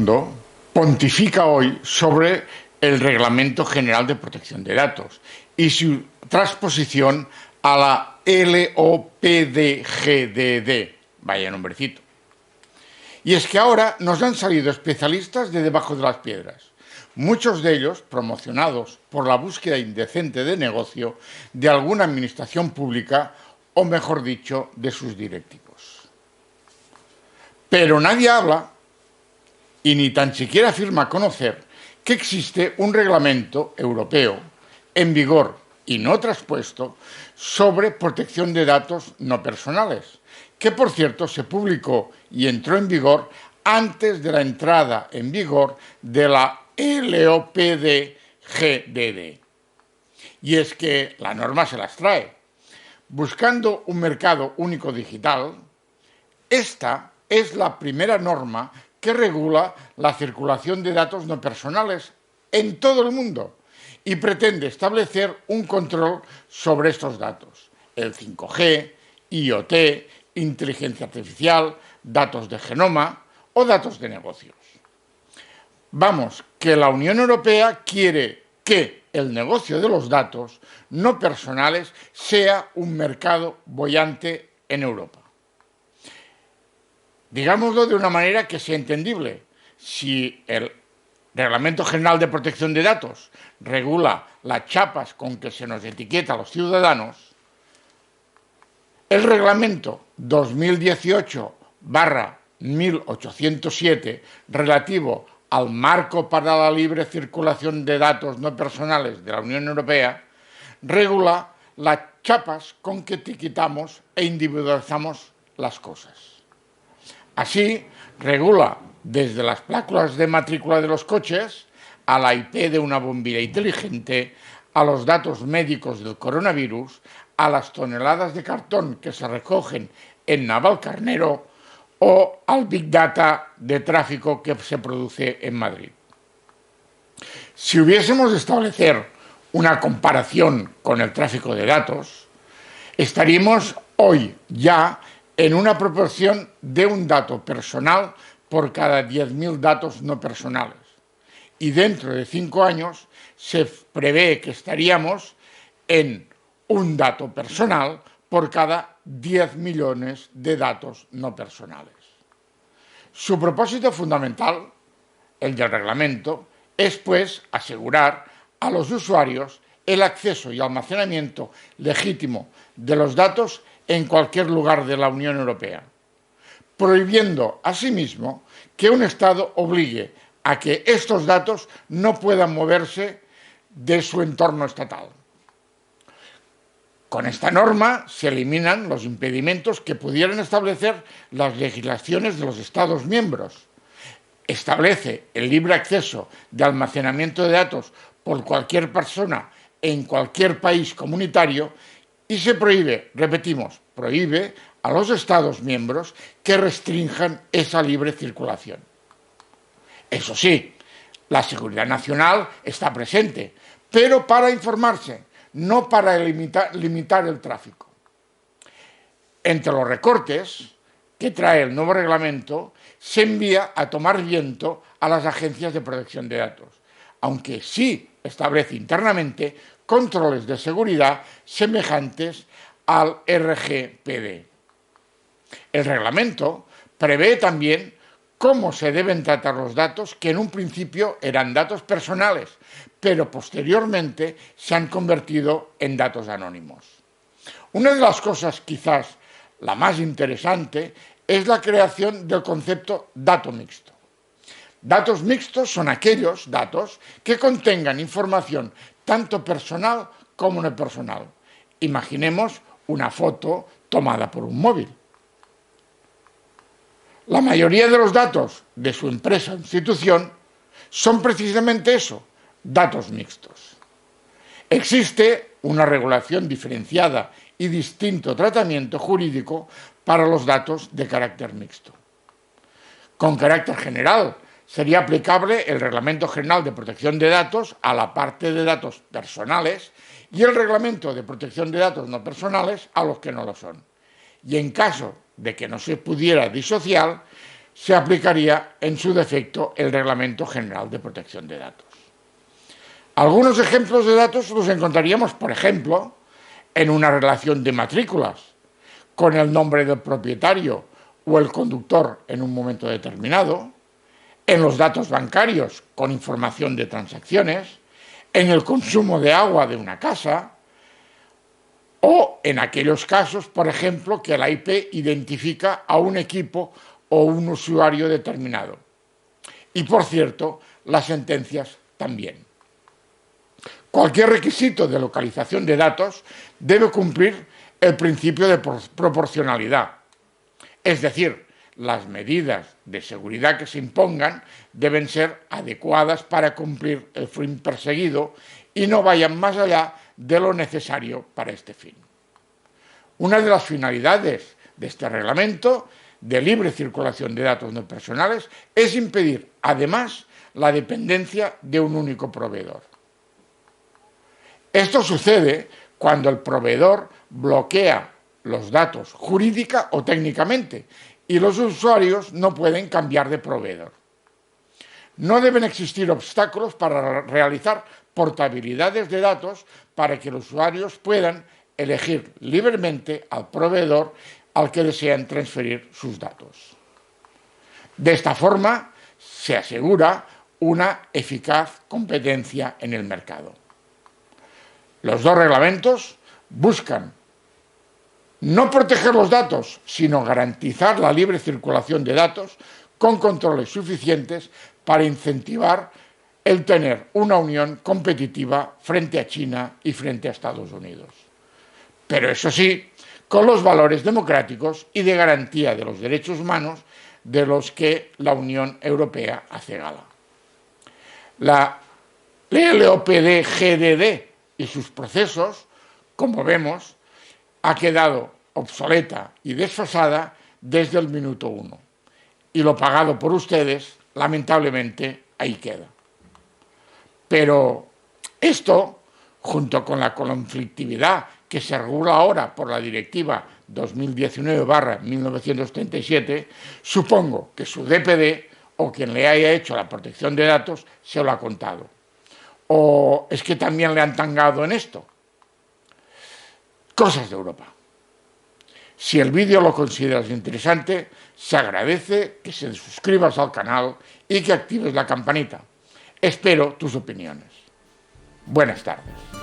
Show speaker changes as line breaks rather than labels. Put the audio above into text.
mundo pontifica hoy sobre el Reglamento General de Protección de Datos y su transposición a la LOPDGDD. Vaya nombrecito. Y es que ahora nos han salido especialistas de debajo de las piedras, muchos de ellos promocionados por la búsqueda indecente de negocio de alguna administración pública o, mejor dicho, de sus directivos. Pero nadie habla, y ni tan siquiera afirma conocer, que existe un reglamento europeo en vigor y no traspuesto sobre protección de datos no personales, que por cierto se publicó y entró en vigor antes de la entrada en vigor de la LOPDGDD. Y es que la norma se las trae. Buscando un mercado único digital, esta es la primera norma que regula la circulación de datos no personales en todo el mundo y pretende establecer un control sobre estos datos, el 5G, IoT, inteligencia artificial, datos de genoma o datos de negocios. Vamos, que la Unión Europea quiere que el negocio de los datos no personales sea un mercado boyante en Europa. Digámoslo de una manera que sea entendible. Si el Reglamento General de Protección de Datos regula las chapas con que se nos etiqueta a los ciudadanos, el Reglamento 2018/1807 relativo al marco para la libre circulación de datos no personales de la Unión Europea regula las chapas con que etiquetamos e individualizamos las cosas. Así, regula desde las placas de matrícula de los coches a la IP de una bombilla inteligente, a los datos médicos del coronavirus, a las toneladas de cartón que se recogen en Navalcarnero o al Big Data de tráfico que se produce en Madrid. Si hubiésemos de establecer una comparación con el tráfico de datos, estaríamos hoy ya en una proporción de un dato personal por cada 10.000 datos no personales. Y dentro de 5 años se prevé que estaríamos en un dato personal por cada 10 millones de datos no personales. Su propósito fundamental, el del reglamento, es pues asegurar a los usuarios el acceso y almacenamiento legítimo de los datos en cualquier lugar de la Unión Europea, prohibiendo asimismo que un Estado obligue a que estos datos no puedan moverse de su entorno estatal. Con esta norma se eliminan los impedimentos que pudieran establecer las legislaciones de los Estados miembros. Establece el libre acceso de almacenamiento de datos por cualquier persona en cualquier país comunitario y se prohíbe, repetimos, prohíbe a los Estados miembros que restrinjan esa libre circulación. Eso sí, la seguridad nacional está presente, pero para informarse, no para limitar el tráfico. Entre los recortes que trae el nuevo reglamento, se envía a tomar viento a las agencias de protección de datos, aunque sí establece internamente controles de seguridad semejantes al RGPD. El reglamento prevé también cómo se deben tratar los datos que en un principio eran datos personales, pero posteriormente se han convertido en datos anónimos. Una de las cosas quizás la más interesante es la creación del concepto dato mixto. Datos mixtos son aquellos datos que contengan información tanto personal como no personal. Imaginemos una foto tomada por un móvil. La mayoría de los datos de su empresa o institución son precisamente eso, datos mixtos. Existe una regulación diferenciada y distinto tratamiento jurídico para los datos de carácter mixto. Con carácter general, sería aplicable el Reglamento General de Protección de Datos a la parte de datos personales y el Reglamento de Protección de Datos no personales a los que no lo son. Y en caso de que no se pudiera disociar, se aplicaría en su defecto el Reglamento General de Protección de Datos. Algunos ejemplos de datos los encontraríamos, por ejemplo, en una relación de matrículas, con el nombre del propietario o el conductor en un momento determinado, en los datos bancarios con información de transacciones, en el consumo de agua de una casa o en aquellos casos, por ejemplo, que la IP identifica a un equipo o un usuario determinado. Y, por cierto, las sentencias también. Cualquier requisito de localización de datos debe cumplir el principio de proporcionalidad. Es decir, las medidas de seguridad que se impongan deben ser adecuadas para cumplir el fin perseguido y no vayan más allá de lo necesario para este fin. Una de las finalidades de este reglamento de libre circulación de datos no personales es impedir, además, la dependencia de un único proveedor. Esto sucede cuando el proveedor bloquea los datos jurídica o técnicamente y los usuarios no pueden cambiar de proveedor. No deben existir obstáculos para realizar portabilidades de datos para que los usuarios puedan elegir libremente al proveedor al que desean transferir sus datos. De esta forma se asegura una eficaz competencia en el mercado. Los dos reglamentos buscan no proteger los datos, sino garantizar la libre circulación de datos con controles suficientes para incentivar el tener una unión competitiva frente a China y frente a Estados Unidos. Pero eso sí, con los valores democráticos y de garantía de los derechos humanos de los que la Unión Europea hace gala. La LOPD-GDD y sus procesos, como vemos, ha quedado obsoleta y desfasada desde el minuto 1. Y lo pagado por ustedes, lamentablemente, ahí queda. Pero esto, junto con la conflictividad que se regula ahora por la Directiva 2019/1937, supongo que su DPD o quien le haya hecho la protección de datos se lo ha contado. ¿O es que también le han tangado en esto? Cosas de Europa. Si el vídeo lo consideras interesante, se agradece que se suscribas al canal y que actives la campanita. Espero tus opiniones. Buenas tardes.